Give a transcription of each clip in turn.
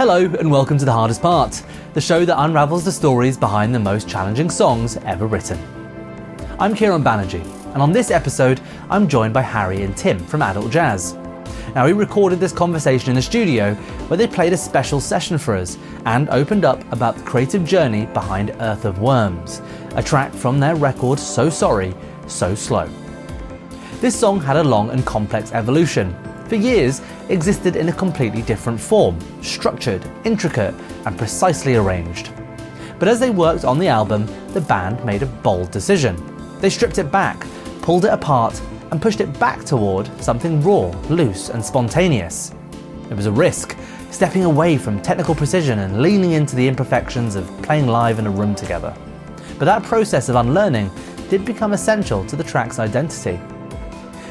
Hello and welcome to The Hardest Part, the show that unravels the stories behind the most challenging songs ever written. I'm Kieron Banerji, and on this episode I'm joined by Harry and Tim from Adult Jazz. Now, we recorded this conversation in the studio where they played a special session for us and opened up about the creative journey behind Earth of Worms, a track from their record So Sorry, So Slow. This song had a long and complex evolution. For years, it existed in a completely different form, structured, intricate, and precisely arranged. But as they worked on the album, the band made a bold decision. They stripped it back, pulled it apart, and pushed it back toward something raw, loose, and spontaneous. It was a risk, stepping away from technical precision and leaning into the imperfections of playing live in a room together. But that process of unlearning did become essential to the track's identity.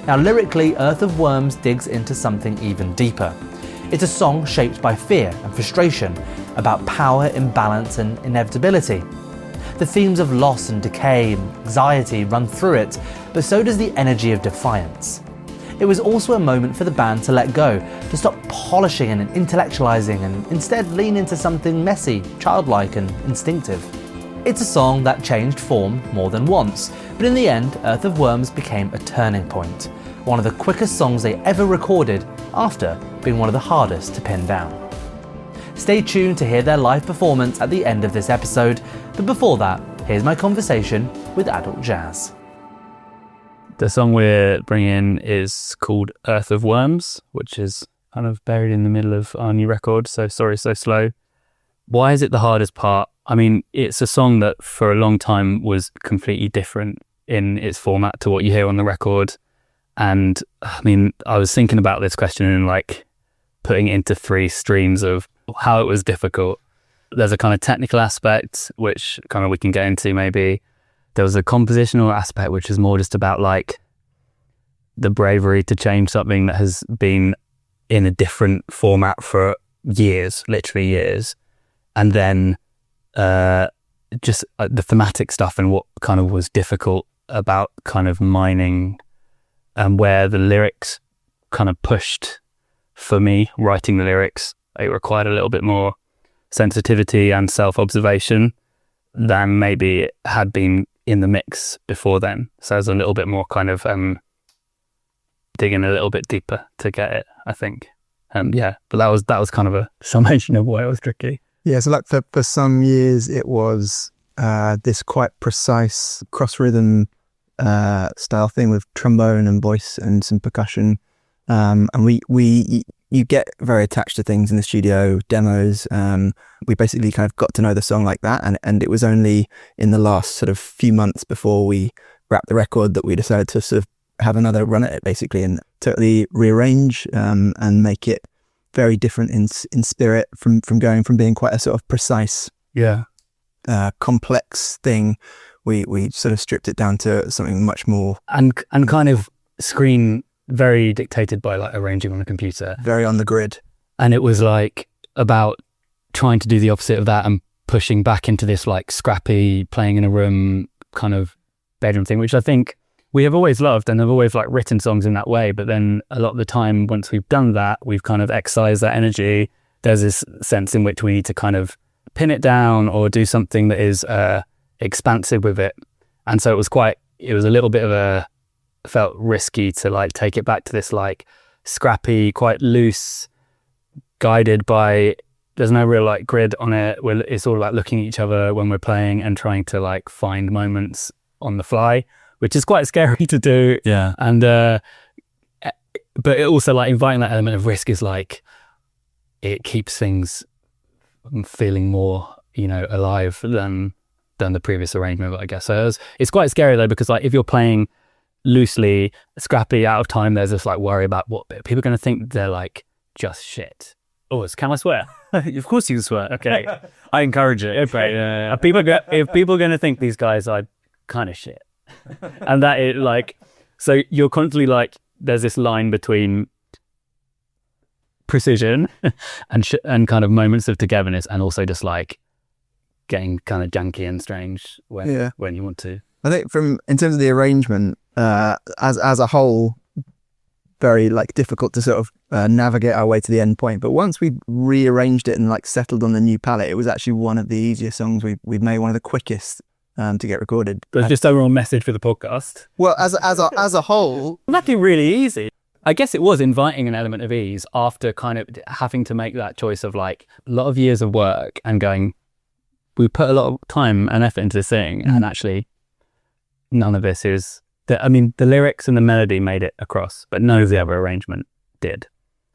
Now, lyrically, Earth of Worms digs into something even deeper. It's a song shaped by fear and frustration, about power, imbalance, and inevitability. The themes of loss and decay and anxiety run through it, but so does the energy of defiance. It was also a moment for the band to let go, to stop polishing and intellectualizing and instead lean into something messy, childlike, and instinctive. It's a song that changed form more than once, but in the end, Earth of Worms became a turning point, one of the quickest songs they ever recorded after being one of the hardest to pin down. Stay tuned to hear their live performance at the end of this episode, but before that, here's my conversation with Adult Jazz. The song we're bringing is called Earth of Worms, which is kind of buried in the middle of our new record, So Sorry, So Slow. Why is it the hardest part? I mean, it's a song that for a long time was completely different in its format to what you hear on the record. And I mean, I was thinking about this question and like putting it into three streams of how it was difficult. There's a kind of technical aspect, which kind of we can get into maybe. There was a compositional aspect, which is more just about like the bravery to change something that has been in a different format for years, literally years. And then just the thematic stuff and what kind of was difficult about kind of mining and where the lyrics kind of pushed for me, writing the lyrics. It required a little bit more sensitivity and self-observation than maybe it had been in the mix before then. So there's a little bit more kind of digging a little bit deeper to get it, I think. And yeah, but that was kind of a summation of why it was tricky. Yeah, so like for some years it was this quite precise cross rhythm style thing with trombone and voice and some percussion, and you get very attached to things in the studio demos. We basically kind of got to know the song like that, and it was only in the last sort of few months before we wrapped the record that we decided to sort of have another run at it basically and totally rearrange and make it very different in spirit from going from being quite a sort of precise, complex thing. We sort of stripped it down to something much more and kind of screen very dictated by like arranging on a computer, very on the grid. And it was like about trying to do the opposite of that and pushing back into this like scrappy playing in a room kind of bedroom thing, which I think we have always loved and have always like written songs in that way. But then a lot of the time, once we've done that, we've kind of excised that energy. There's this sense in which we need to kind of pin it down or do something that is expansive with it. And so it was a little bit of felt risky to like take it back to this like scrappy, quite loose, guided by, there's no real like grid on it. It's all about looking at each other when we're playing and trying to like find moments on the fly, which is quite scary to do. Yeah. And but it also like inviting that element of risk is like, it keeps things feeling more, alive than the previous arrangement, I guess. So it's quite scary though, because like if you're playing loosely, scrappy, out of time, there's this like worry about what people are going to think they're like just shit. Oh, can I swear? Of course you can swear. Okay. I encourage it. Okay. If people are going to think these guys are kind of shit. And that is like, so you're constantly like, there's this line between precision and kind of moments of togetherness, and also just like getting kind of janky and strange when you want to. I think in terms of the arrangement, as a whole, very like difficult to sort of navigate our way to the end point. But once we rearranged it and like settled on the new palette, it was actually one of the easier songs we've made, one of the quickest to get recorded. There's just overall message for the podcast. Well, as a whole, Well, that'd be really easy. I guess it was inviting an element of ease after kind of having to make that choice of like a lot of years of work and going, we put a lot of time and effort into this thing, and actually none of this is, the lyrics and the melody made it across, but none of the other arrangement did.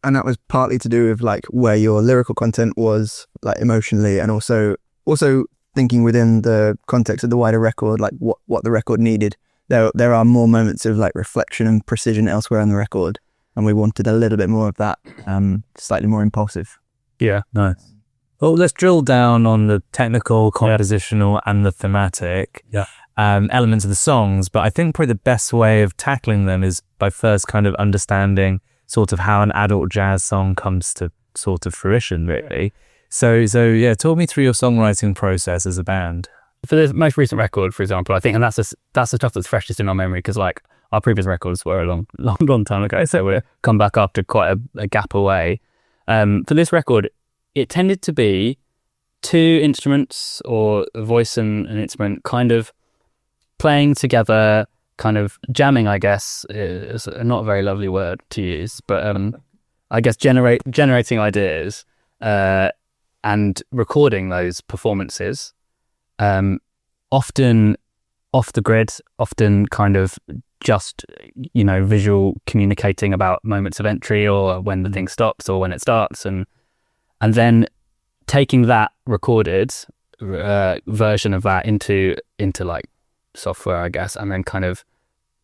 and that was partly to do with like where your lyrical content was like emotionally, and also thinking within the context of the wider record, like what the record needed. There are more moments of like reflection and precision elsewhere on the record, and we wanted a little bit more of that, slightly more impulsive. Yeah, Nice. Well, let's drill down on the technical, compositional, and the thematic elements of the songs. But I think probably the best way of tackling them is by first kind of understanding sort of how an adult jazz song comes to sort of fruition, really. So yeah, talk me through your songwriting process as a band. For the most recent record, for example, I think, and that's the stuff that's freshest in our memory, because like our previous records were a long time ago, so we've come back after quite a gap away. For this record, it tended to be two instruments, or a voice and an instrument, kind of playing together, kind of jamming, I guess, is not a very lovely word to use, but I guess generating ideas and recording those performances, often off the grid, often kind of just, visual communicating about moments of entry, or when the thing stops or when it starts, and then taking that recorded version of that into like software, I guess, and then kind of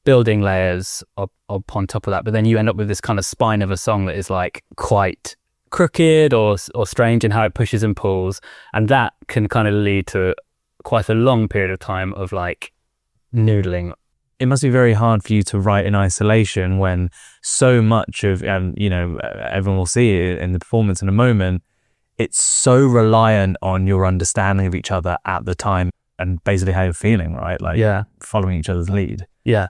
building layers upon top of that. But then you end up with this kind of spine of a song that is like quite crooked or strange in how it pushes and pulls, and that can kind of lead to quite a long period of time of like noodling. It must be very hard for you to write in isolation when so much of, everyone will see it in the performance in a moment. It's so reliant on your understanding of each other at the time and basically how you're feeling, right? Like following each other's lead. Yeah.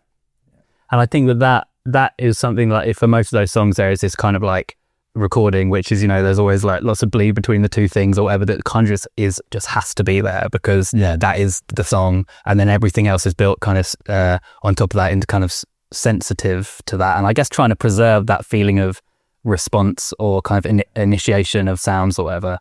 And I think that is something like, for most of those songs, there is this kind of like recording, which is, there's always like lots of bleed between the two things or whatever, that kind of just has to be there because that is the song, and then everything else is built kind of on top of that into kind of sensitive to that. And I guess trying to preserve that feeling of response or kind of initiation of sounds or whatever.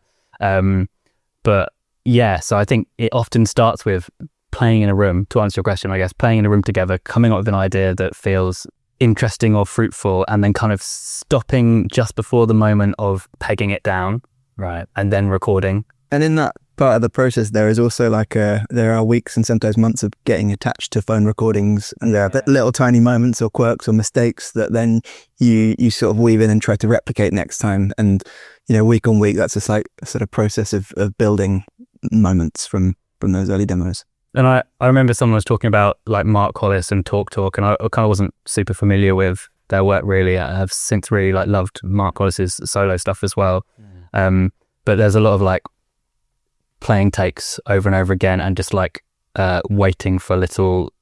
But yeah, so I think it often starts with playing in a room, to answer your question, I guess, playing in a room together, coming up with an idea that feels interesting or fruitful, and then kind of stopping just before the moment of pegging it down, right, and then recording. And in that part of the process, there is also like there are weeks and sometimes months of getting attached to phone recordings, and there are little tiny moments or quirks or mistakes that then you sort of weave in and try to replicate next time. And week on week, that's just like a sort of process of building moments from those early demos. And I remember someone was talking about like Mark Hollis and Talk, and I kind of wasn't super familiar with their work really. I have since really like loved Mark Hollis's solo stuff as well. But there's a lot of like playing takes over and over again, and just like waiting for little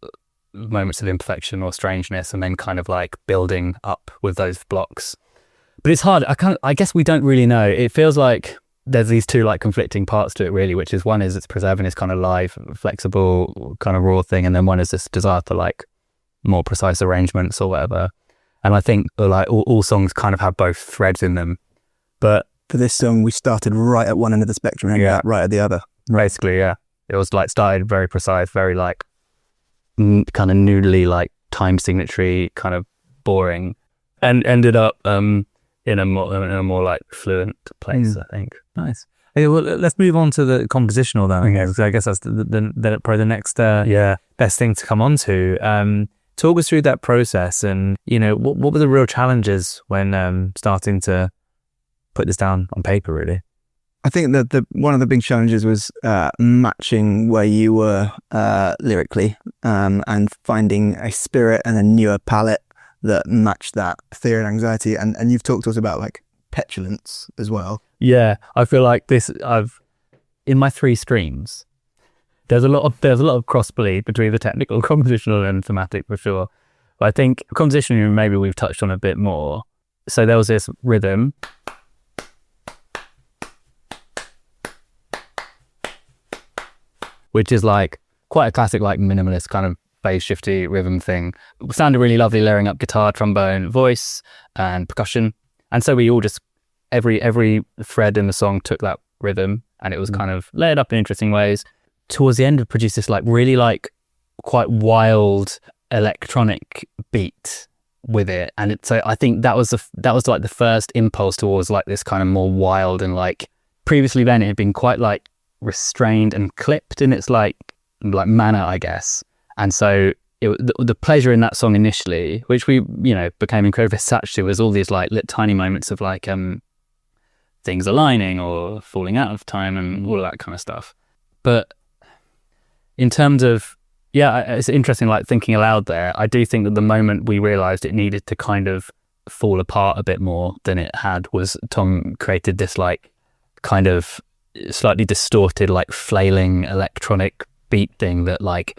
moments of imperfection or strangeness, and then kind of like building up with those blocks. But it's hard. I guess we don't really know. It feels like there's these two like conflicting parts to it really, which is one is it's preserving this kind of live, flexible, kind of raw thing, and then one is this desire for like more precise arrangements or whatever. And I think like all songs kind of have both threads in them. But for this song, we started right at one end of the spectrum and ended up right at the other. Basically, yeah. It was like started very precise, very like kind of noodly, like time signature, kind of boring, and ended up in a more like fluent place, I think. Nice. Okay, well, let's move on to the compositional then. Okay, so I guess that's probably the next best thing to come on to. Talk us through that process, and what were the real challenges when starting to put this down on paper, really? I think that one of the big challenges was matching where you were lyrically, and finding a spirit and a newer palette that matched that fear and anxiety. And you've talked to us about like petulance as well. Yeah, I feel like in my three streams, there's a lot of cross bleed between the technical, compositional, and thematic for sure. But I think composition maybe we've touched on a bit more. So there was this rhythm. Which is like quite a classic like minimalist kind of bass shifty rhythm thing. It sounded really lovely layering up guitar, trombone, voice and percussion. And so we all just, every thread in the song took that rhythm and it was kind of layered up in interesting ways. Towards the end, it produced this like really like quite wild electronic beat with it. And so I think that was like the first impulse towards like this kind of more wild, and like previously then it had been quite like restrained and clipped in its like manner, I guess. And so the pleasure in that song initially, which we, you know, became incredibly attached to, was all these like tiny moments of like things aligning or falling out of time and all of that kind of stuff. But in terms of, yeah, it's interesting like thinking aloud there. I do think that the moment we realized it needed to kind of fall apart a bit more than it had was Tom created this like kind of slightly distorted like flailing electronic beat thing that like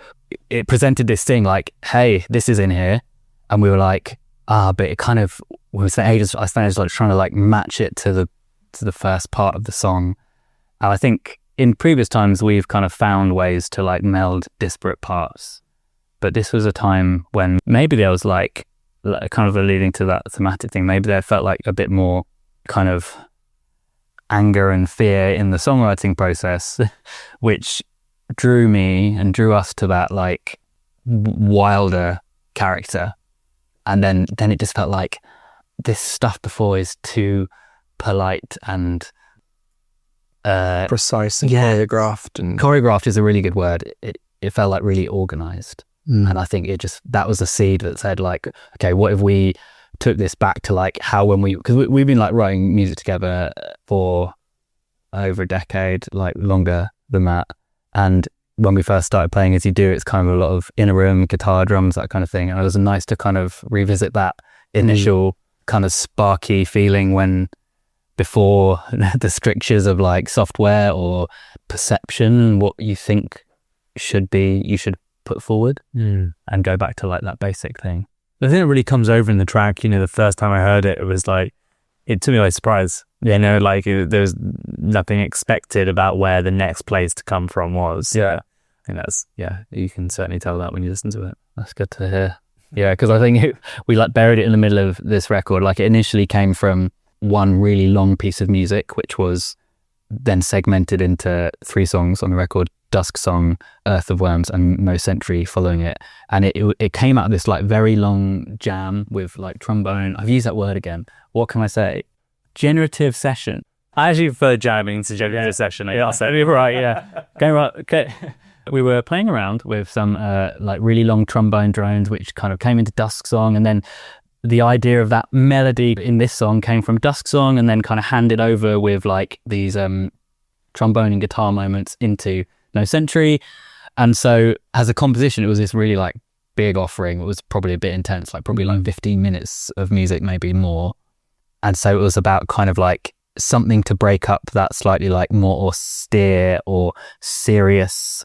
it presented this thing like, hey, this is in here, and we were like, but it kind of, we spent ages, I spent ages like trying to like match it to the first part of the song. And I think in previous times we've kind of found ways to like meld disparate parts, but this was a time when maybe there was like kind of alluding to that thematic thing, maybe there felt like a bit more kind of anger and fear in the songwriting process, which drew me and drew us to that like wilder character. And then it just felt like this stuff before is too polite and precise and choreographed. And choreographed is a really good word. It felt like really organized. And I think that was a seed that said like, okay, what if we took this back to like how when because we've been like writing music together for over a decade, like longer than that. And when we first started playing As You Do, it's kind of a lot of in a room, guitar, drums, that kind of thing. And it was nice to kind of revisit that initial kind of sparky feeling when before the strictures of like software or perception, what you think you should put forward and go back to like that basic thing. The thing that really comes over in the track, you know, the first time I heard it, it was like, it took me by surprise. You know, like there was nothing expected about where the next place to come from was. Yeah. I think that's, You can certainly tell that when you listen to it. That's good to hear. Yeah, because I think we like buried it in the middle of this record. Like it initially came from one really long piece of music, which was then segmented into 3 songs on the record: Dusk Song, Earth of Worms, and No Sentry following it. And it came out of this like very long jam with like trombone. I've used that word again. What can I say? Generative session. I actually prefer jamming to generative session. Yeah, so right, yeah. Going right, okay. We were playing around with some like really long trombone drones, which kind of came into Dusk Song, and then the idea of that melody in this song came from Dusk Song, and then kind of handed over with like these trombone and guitar moments into No Sentry. And so as a composition, it was this really like big offering. It was probably a bit intense, like probably like 15 minutes of music, maybe more. And so it was about kind of like something to break up that slightly like more austere or serious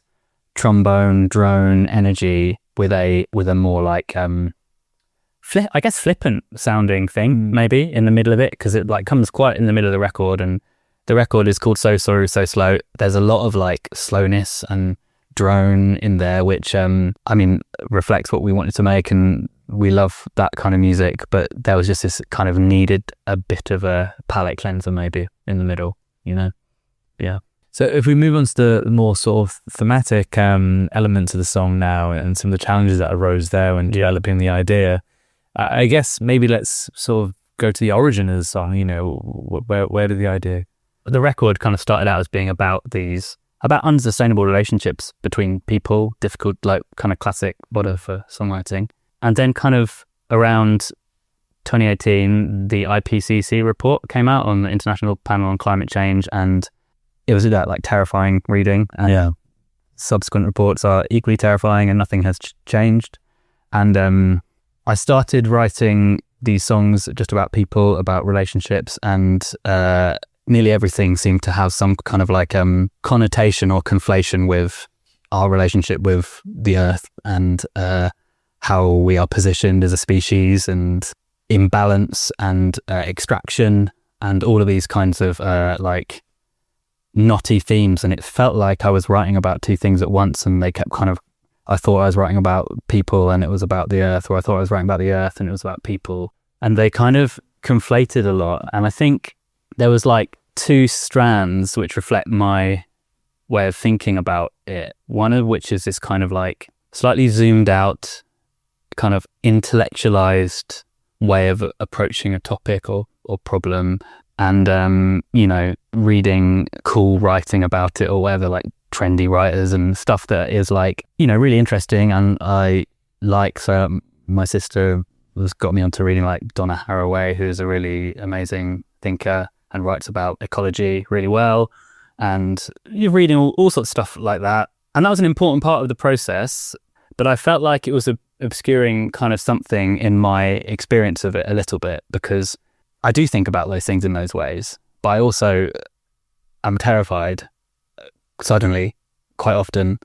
trombone drone energy with a more like I guess flippant sounding thing maybe in the middle of it, because it like comes quite in the middle of the record, and the record is called So Sorry So Slow. There's a lot of like slowness and drone in there, which I mean reflects what we wanted to make, and we love that kind of music, but there was just this kind of needed a bit of a palate cleanser maybe in the middle, you know. Yeah. So if we move on to the more sort of thematic elements of the song now, and some of the challenges that arose there when developing the idea, I guess maybe let's sort of go to the origin of the song. You know, where did the idea? The record kind of started out as being about unsustainable relationships between people, difficult, like kind of classic fodder for songwriting. And then kind of around 2018, the IPCC report came out on the International Panel on Climate Change, and it was that like terrifying reading. And subsequent reports are equally terrifying, and nothing has changed. And I started writing these songs just about people, about relationships, and nearly everything seemed to have some kind of like connotation or conflation with our relationship with the earth, and how we are positioned as a species and imbalance and extraction and all of these kinds of like knotty themes. And it felt like I was writing about two things at once, and they kept kind of, I thought I was writing about people and it was about the earth, or I thought I was writing about the earth and it was about people. And they kind of conflated a lot. And I think there was like two strands which reflect my way of thinking about it. One of which is this kind of like slightly zoomed out, kind of intellectualized way of approaching a topic or problem, and you know, reading cool writing about it or whatever, like trendy writers and stuff that is like, you know, really interesting. And I like, so my sister got me onto reading like Donna Haraway, who's a really amazing thinker and writes about ecology really well, and you're reading all sorts of stuff like that. And that was an important part of the process, but I felt like it was obscuring kind of something in my experience of it a little bit, because I do think about those things in those ways, but I also am terrified suddenly, quite often,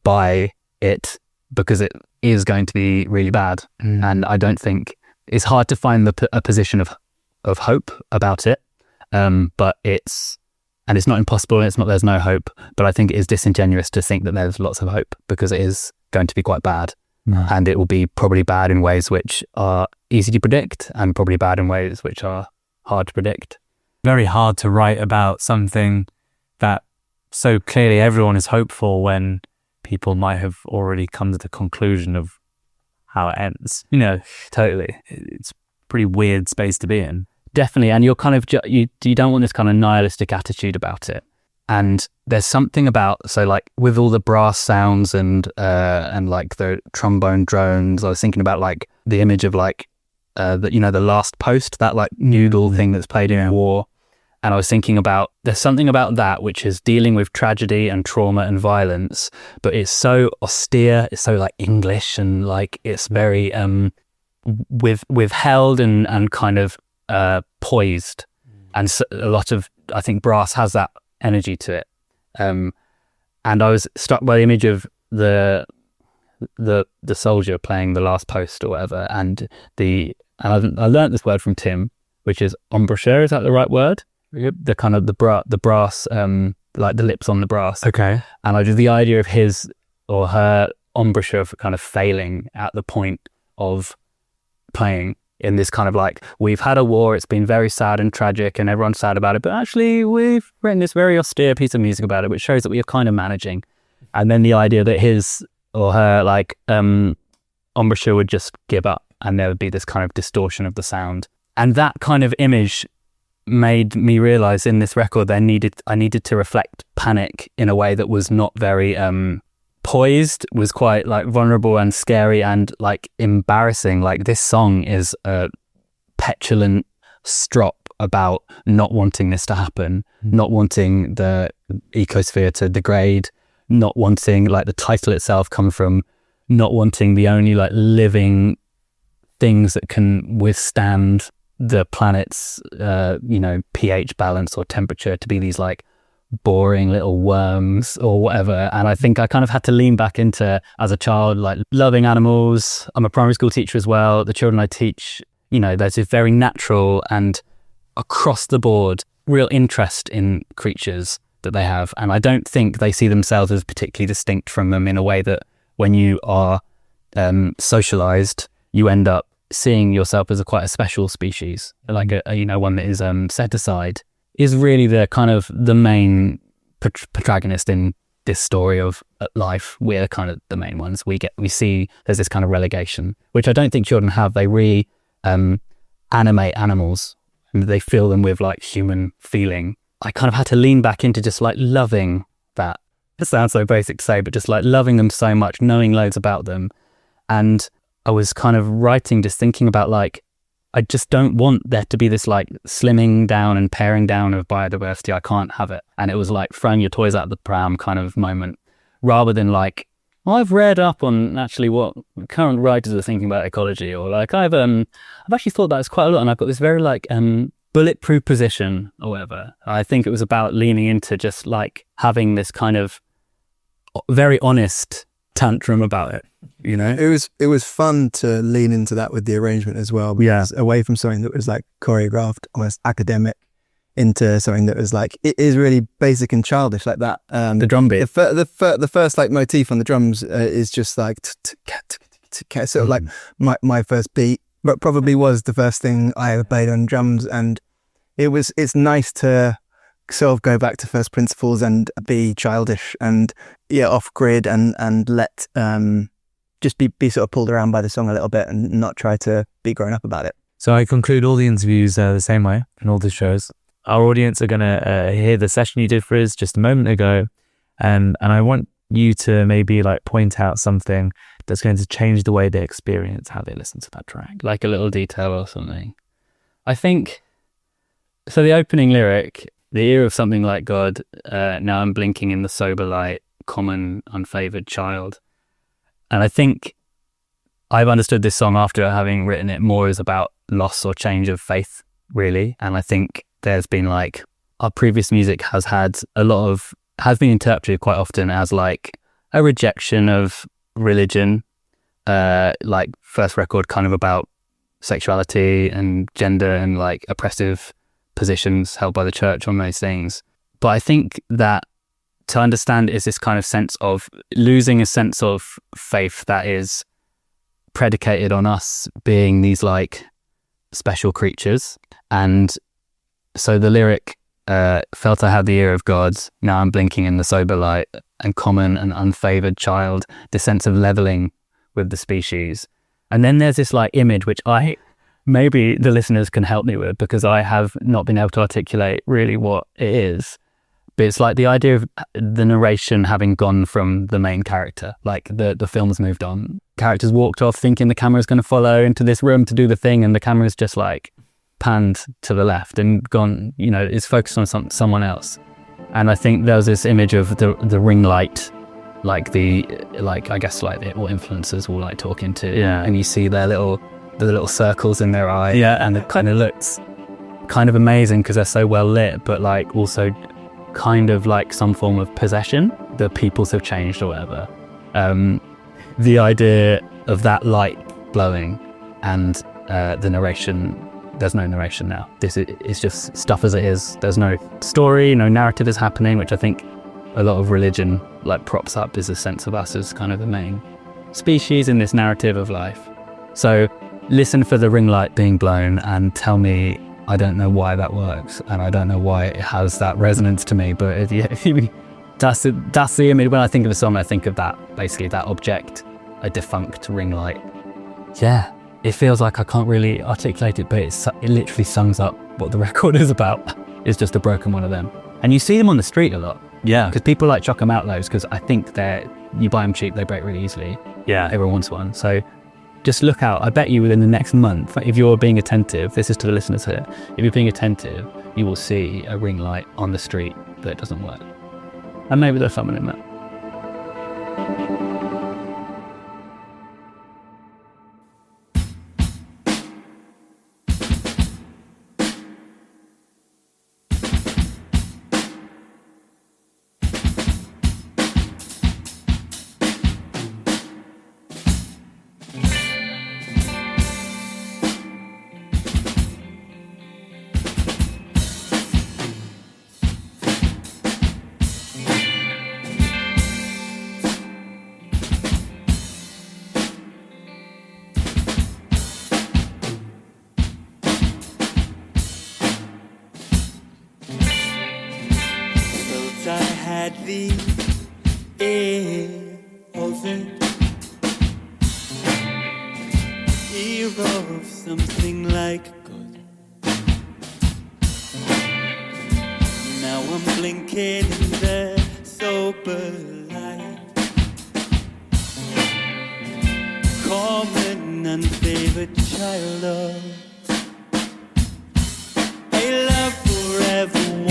by it, because it is going to be really bad. And I don't think it's hard to find a position of hope about it, but it's not impossible, and it's not there's no hope, but I think it is disingenuous to think that there's lots of hope, because it is going to be quite bad. And it will be probably bad in ways which are easy to predict, and probably bad in ways which are hard to predict. Very hard to write about something that so clearly everyone is hopeful when people might have already come to the conclusion of how it ends. You know, totally. It's a pretty weird space to be in. Definitely. And you're kind of, you don't want this kind of nihilistic attitude about it. And there's something about, so like with all the brass sounds and like the trombone drones, I was thinking about like the image of like, the last post, that like noodle thing that's played in war. And I was thinking about, there's something about that which is dealing with tragedy and trauma and violence, but it's so austere, it's so like English, and like it's very withheld and kind of poised. And so a lot of, I think brass has that energy to it. And I was struck by the image of the soldier playing the last post or whatever, and I learned this word from Tim, which is embouchure. Is that the right word? Yep. The kind of the brass, like the lips on the brass. Okay. And I did the idea of his or her embouchure kind of failing at the point of playing, in this kind of like, we've had a war, it's been very sad and tragic and everyone's sad about it, but actually we've written this very austere piece of music about it, which shows that we are kind of managing. And then the idea that his or her like embouchure would just give up, and there would be this kind of distortion of the sound. And that kind of image made me realize in this record I needed to reflect panic in a way that was not very poised, was quite like vulnerable and scary and like embarrassing. Like this song is a petulant strop about not wanting this to happen, not wanting the ecosphere to degrade, not wanting, like the title itself comes from not wanting the only like living things that can withstand the planet's pH balance or temperature to be these like boring little worms or whatever. And I think I kind of had to lean back into, as a child, like loving animals. I'm a primary school teacher as well. The children I teach, you know, there's a very natural and across the board real interest in creatures that they have, and I don't think they see themselves as particularly distinct from them, in a way that when you are socialized, you end up seeing yourself as quite a special species, like one that is set aside, is really the kind of the main protagonist in this story of life. We're kind of the main ones. We see there's this kind of relegation, which I don't think children have. They animate animals, and they fill them with like human feeling. I kind of had to lean back into just like loving that. It sounds so basic to say, but just like loving them so much, knowing loads about them. And I was kind of writing, just thinking about like, I just don't want there to be this like slimming down and paring down of biodiversity. I can't have it. And it was like throwing your toys out the pram kind of moment, rather than like, I've read up on actually what current writers are thinking about ecology, or like I've actually thought that it's quite a lot, and I've got this very like bulletproof position or whatever. I think it was about leaning into just like having this kind of very honest tantrum about it. you know? It was fun to lean into that with the arrangement as well. Because away from something that was like choreographed, almost academic, into something that was like, it is really basic and childish like that. The drum beat. The first like motif on the drums is just like sort of like my first beat, but probably was the first thing I ever played on drums. And it's nice to sort of go back to first principles and be childish and off grid and let just be sort of pulled around by the song a little bit and not try to be grown up about it. So I conclude all the interviews the same way in all the shows. Our audience are going to hear the session you did for us just a moment ago, and I want you to maybe like point out something that's going to change the way they experience how they listen to that track. Like a little detail or something. I think, so the opening lyric, the ear of something like God, now I'm blinking in the sober light, common unfavored child. And I think I've understood this song after having written it more as about loss or change of faith, really. And I think there's been like, our previous music has been interpreted quite often as like a rejection of religion, like first record kind of about sexuality and gender and like oppressive positions held by the church on those things. But I think that to understand is this kind of sense of losing a sense of faith that is predicated on us being these like special creatures. And so the lyric, felt I had the ear of God, now I'm blinking in the sober light, and common and unfavored child, the sense of leveling with the species. And then there's this like image which maybe the listeners can help me with, because I have not been able to articulate really what it is. But it's like the idea of the narration having gone from the main character, like the film's moved on. Characters walked off thinking the camera's going to follow into this room to do the thing, and the camera's just like panned to the left and gone, is focused on someone else. And I think there's this image of the ring light, like I guess like what influencers will like talk into, and you see the little circles in their eye, and it kind of looks kind of amazing because they're so well lit, but like also kind of like some form of possession. The peoples have changed or whatever. The idea of that light blowing and the narration, there's no narration now. This is just stuff as it is. There's no story, no narrative is happening, which I think a lot of religion like props up is a sense of us as kind of the main species in this narrative of life. So listen for the ring light being blown and tell me, I don't know why that works, and I don't know why it has that resonance to me, but that's the image. When I think of a song, I think of that, basically that object, a defunct ring light. Yeah, it feels like I can't really articulate it, but it literally sums up what the record is about. It's just a broken one of them. And you see them on the street a lot. Yeah. Because people like chuck them out loads, because I think you buy them cheap, they break really easily. Yeah. Everyone wants one. So just look out. I bet you within the next month, if you're being attentive, this is to the listeners here, if you're being attentive, you will see a ring light on the street, but it doesn't work. And maybe there's something in that. I had the ear of it, ear of something like God. Now I'm blinking in the sober light, common unfavored child of a love forever one.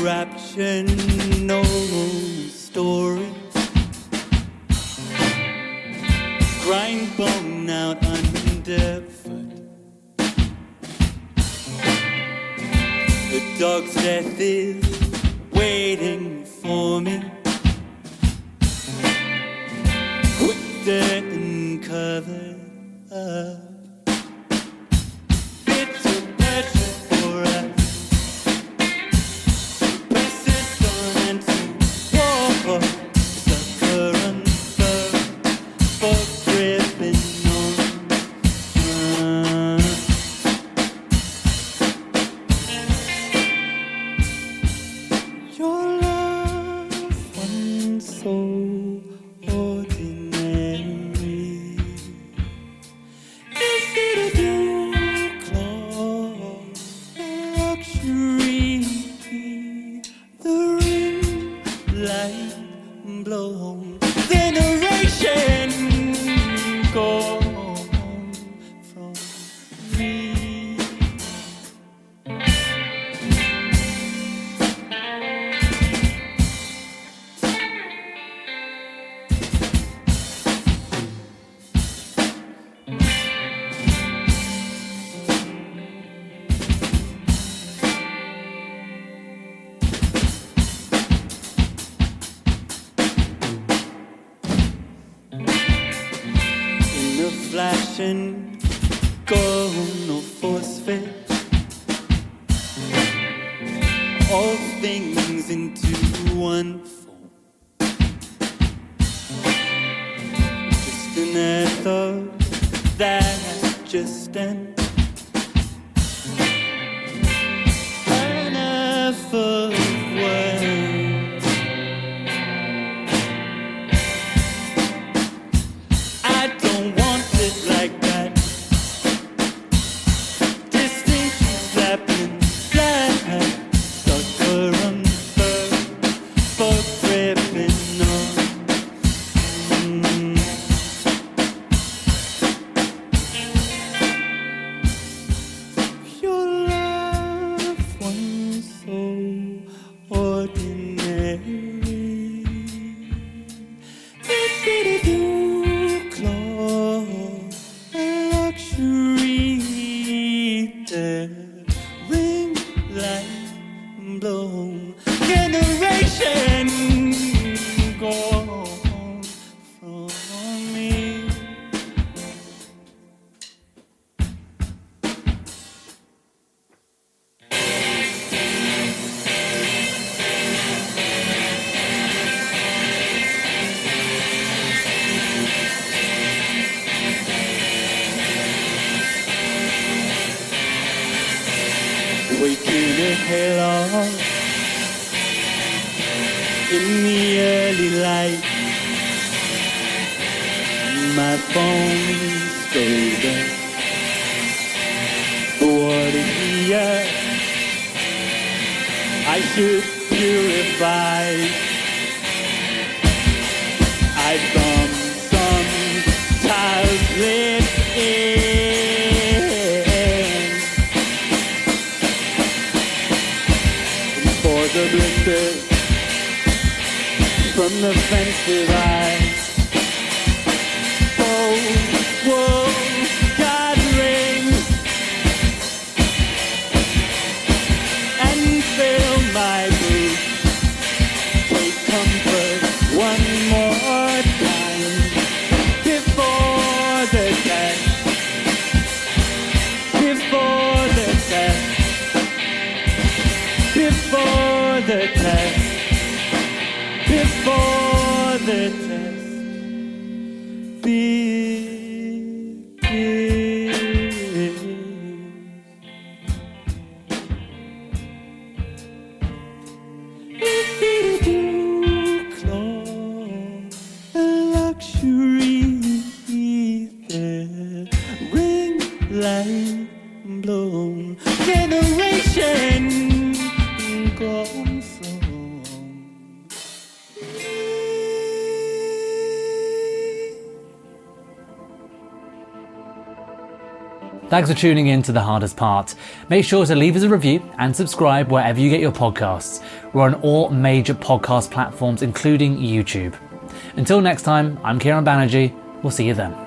rapture, no story. Grind bone out underfoot. The dog's death is waiting for me. Quick dirt and covered up. Bitter pressure for us. Press it on into war. Sucker and for gripping on. Your love once so ordinary. Is it a new claw, luxury? The ring light blown generation gone from me. In the flashing gold, no force fit. All things into one form. Just an earth of that just ends. An earth of words. I don't want it like that. Distinction slapping flat. Sucker and for gripping on. Your love once so ordinary. Is it a new claw, a luxury? The ring light blown generation gone from me. Waking a halo in the early light. My bones golden. What is the earth? I should purify. I some tiles lit in. For the blisters from the fences whoa, God rings and fill my boots. Take comfort one more time before the test. Before the test. Before the test. Before the test begins. If it do claw a luxury, the ring light blown generation gone from. Thanks for tuning in to The Hardest Part. Make sure to leave us a review and subscribe wherever you get your podcasts. We're on all major podcast platforms, including YouTube. Until next time, I'm Kieron Banerji. We'll see you then.